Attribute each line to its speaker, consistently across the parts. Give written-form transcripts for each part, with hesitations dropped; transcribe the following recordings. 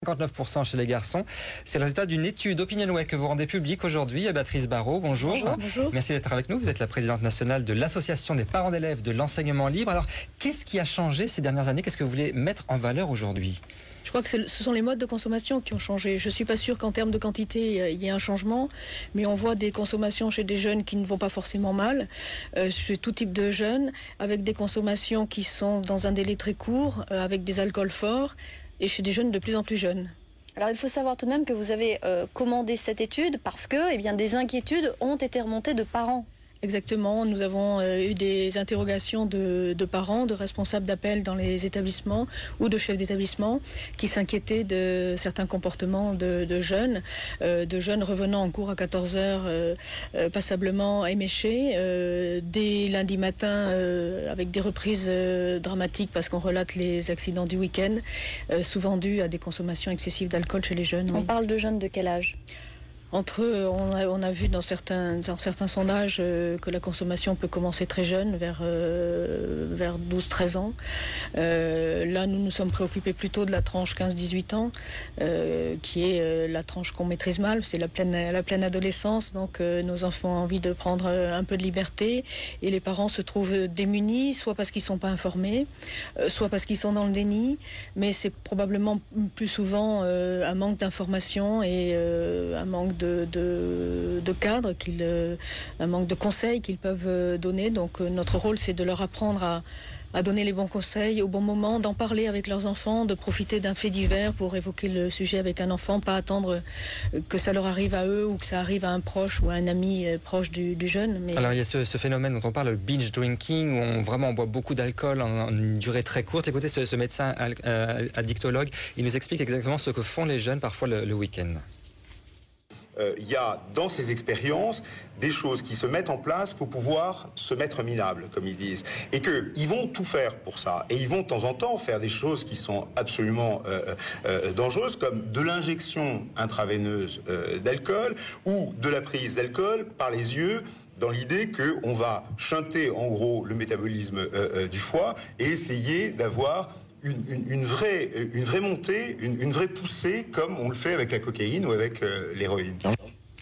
Speaker 1: 59% chez les garçons. C'est le résultat d'une étude Opinionway que vous rendez publique aujourd'hui. Béatrice Barrault, bonjour.
Speaker 2: Bonjour.
Speaker 1: Merci d'être avec nous. Vous êtes la présidente nationale de l'Association des parents d'élèves de l'enseignement libre. Alors, qu'est-ce qui a changé ces dernières années? Qu'est-ce que vous voulez mettre en valeur aujourd'hui?
Speaker 2: Je crois que ce sont les modes de consommation qui ont changé. Je ne suis pas sûre qu'en termes de quantité, il y ait un changement, mais on voit des consommations chez des jeunes qui ne vont pas forcément mal, chez tout type de jeunes, avec des consommations qui sont dans un délai très court, avec des alcools forts, et chez des jeunes de plus en plus jeunes.
Speaker 3: Alors il faut savoir tout de même que vous avez commandé cette étude parce que des inquiétudes ont été remontées de parents.
Speaker 2: Exactement, nous avons eu des interrogations de parents, de responsables d'appel dans les établissements ou de chefs d'établissement qui s'inquiétaient de certains comportements de jeunes revenant en cours à 14h passablement éméchés, dès lundi matin avec des reprises dramatiques parce qu'on relate les accidents du week-end, souvent dus à des consommations excessives d'alcool chez les jeunes.
Speaker 3: On parle de jeunes de quel âge ?
Speaker 2: Entre eux, on a vu dans certains sondages que la consommation peut commencer très jeune, vers 12-13 ans. Là, nous nous sommes préoccupés plutôt de la tranche 15-18 ans, qui est la tranche qu'on maîtrise mal. C'est la pleine adolescence, donc nos enfants ont envie de prendre un peu de liberté et les parents se trouvent démunis, soit parce qu'ils ne sont pas informés, soit parce qu'ils sont dans le déni, mais c'est probablement plus souvent un manque d'information et un manque de cadre, un manque de conseils qu'ils peuvent donner. Donc notre rôle, c'est de leur apprendre à donner les bons conseils au bon moment, d'en parler avec leurs enfants, de profiter d'un fait divers pour évoquer le sujet avec un enfant, pas attendre que ça leur arrive à eux ou que ça arrive à un proche ou à un ami proche du jeune. Mais...
Speaker 1: Alors il y a ce phénomène dont on parle, le binge drinking, où on boit beaucoup d'alcool en une durée très courte. Écoutez ce médecin addictologue, il nous explique exactement ce que font les jeunes parfois le week-end.
Speaker 4: Il y a dans ces expériences des choses qui se mettent en place pour pouvoir se mettre minables, comme ils disent. Et qu'ils vont tout faire pour ça. Et ils vont de temps en temps faire des choses qui sont absolument dangereuses, comme de l'injection intraveineuse d'alcool ou de la prise d'alcool par les yeux, dans l'idée qu'on va shunter en gros le métabolisme du foie et essayer d'avoir une vraie montée, une vraie poussée, comme on le fait avec la cocaïne ou avec l'héroïne.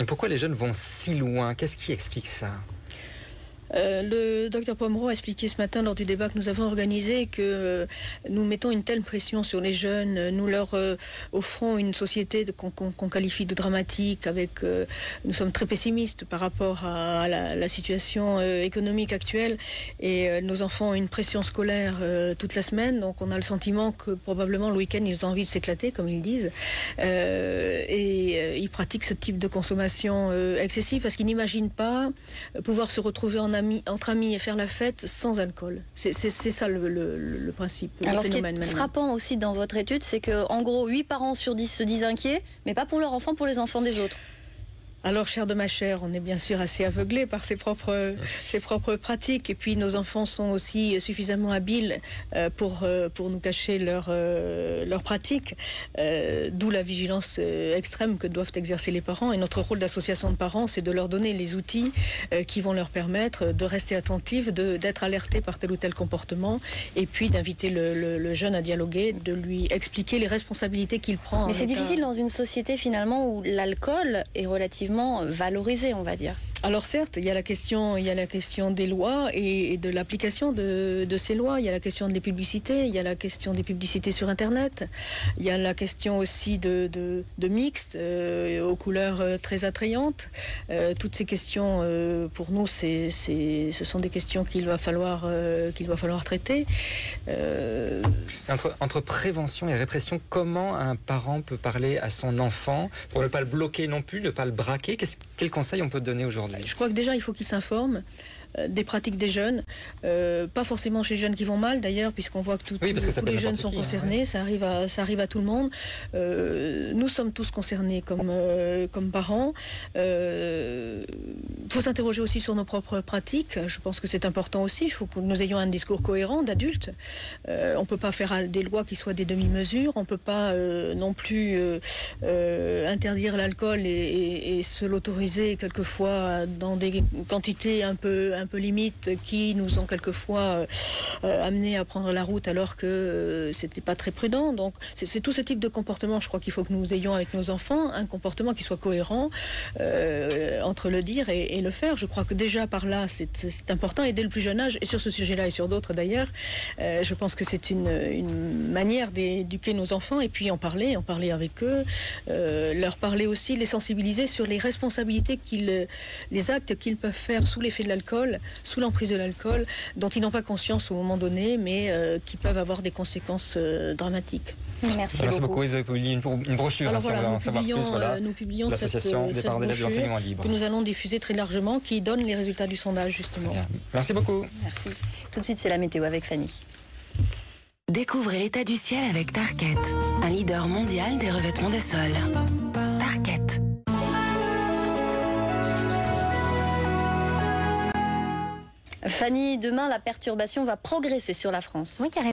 Speaker 1: Et pourquoi les jeunes vont si loin? Qu'est-ce qui explique ça?
Speaker 2: Le docteur Pomereau a expliqué ce matin lors du débat que nous avons organisé que nous mettons une telle pression sur les jeunes, nous leur offrons une société qu'on qualifie de dramatique, nous sommes très pessimistes par rapport à la situation économique actuelle et nos enfants ont une pression scolaire toute la semaine, donc on a le sentiment que probablement le week-end ils ont envie de s'éclater, comme ils disent, et ils pratiquent ce type de consommation excessive parce qu'ils n'imaginent pas pouvoir se retrouver entre amis et faire la fête sans alcool. C'est ça le principe.
Speaker 3: Alors ce qui est frappant aussi dans votre étude, c'est que en gros 8 parents sur 10 se disent inquiets, mais pas pour leurs enfants, pour les enfants des autres.
Speaker 2: Alors, chair de ma chair, on est bien sûr assez aveuglé par ses propres pratiques. Et puis, nos enfants sont aussi suffisamment habiles pour nous cacher leurs pratiques. D'où la vigilance extrême que doivent exercer les parents. Et notre rôle d'association de parents, c'est de leur donner les outils qui vont leur permettre de rester attentifs, d'être alertés par tel ou tel comportement. Et puis, d'inviter le jeune à dialoguer, de lui expliquer les responsabilités qu'il prend.
Speaker 3: Mais c'est difficile dans une société, finalement, où l'alcool est relativement valorisé, on va dire.
Speaker 2: Alors certes, il y a la question des lois et de l'application de ces lois. Il y a la question des publicités, il y a la question des publicités sur Internet. Il y a la question aussi de mixtes aux couleurs très attrayantes. Toutes ces questions, pour nous, ce sont des questions qu'il va falloir traiter.
Speaker 1: Entre prévention et répression, comment un parent peut parler à son enfant pour ne pas le bloquer non plus, ne pas le braquer? Quel conseil on peut donner aujourd'hui?
Speaker 2: Je crois que déjà, il faut qu'il s'informe des pratiques des jeunes, pas forcément chez les jeunes qui vont mal d'ailleurs, puisqu'on voit que tous les jeunes sont concernés, ça arrive à tout le monde. Nous sommes tous concernés comme parents. Il faut s'interroger aussi sur nos propres pratiques. Je pense que c'est important aussi. Il faut que nous ayons un discours cohérent d'adultes. On ne peut pas faire des lois qui soient des demi-mesures. On ne peut pas non plus interdire l'alcool et se l'autoriser quelquefois dans des quantités un peu un peu limites qui nous ont quelquefois amenés à prendre la route alors que c'était pas très prudent. Donc c'est tout ce type de comportement, je crois qu'il faut que nous ayons avec nos enfants, un comportement qui soit cohérent entre le dire et le faire. Je crois que déjà par là, c'est important, et dès le plus jeune âge, et sur ce sujet-là et sur d'autres d'ailleurs, je pense que c'est une manière d'éduquer nos enfants, et puis en parler avec eux, leur parler aussi, les sensibiliser sur les responsabilités les actes qu'ils peuvent faire sous l'effet de l'alcool, sous l'emprise de l'alcool, dont ils n'ont pas conscience au moment donné, mais qui peuvent avoir des conséquences dramatiques.
Speaker 3: Merci beaucoup.
Speaker 1: Vous avez publié une brochure,
Speaker 2: Alors
Speaker 1: si on veut en savoir plus,
Speaker 2: nous publions
Speaker 1: l'association des parents d'élèves de l'enseignement libre.
Speaker 2: Que nous allons diffuser très largement, qui donne les résultats du sondage, justement.
Speaker 1: Merci beaucoup.
Speaker 3: Merci. Tout de suite, c'est la météo avec Fanny.
Speaker 5: Découvrez l'état du ciel avec Tarkett, un leader mondial des revêtements de sol. Tarkett.
Speaker 3: Fanny, demain, la perturbation va progresser sur la France.
Speaker 6: Oui, carrément.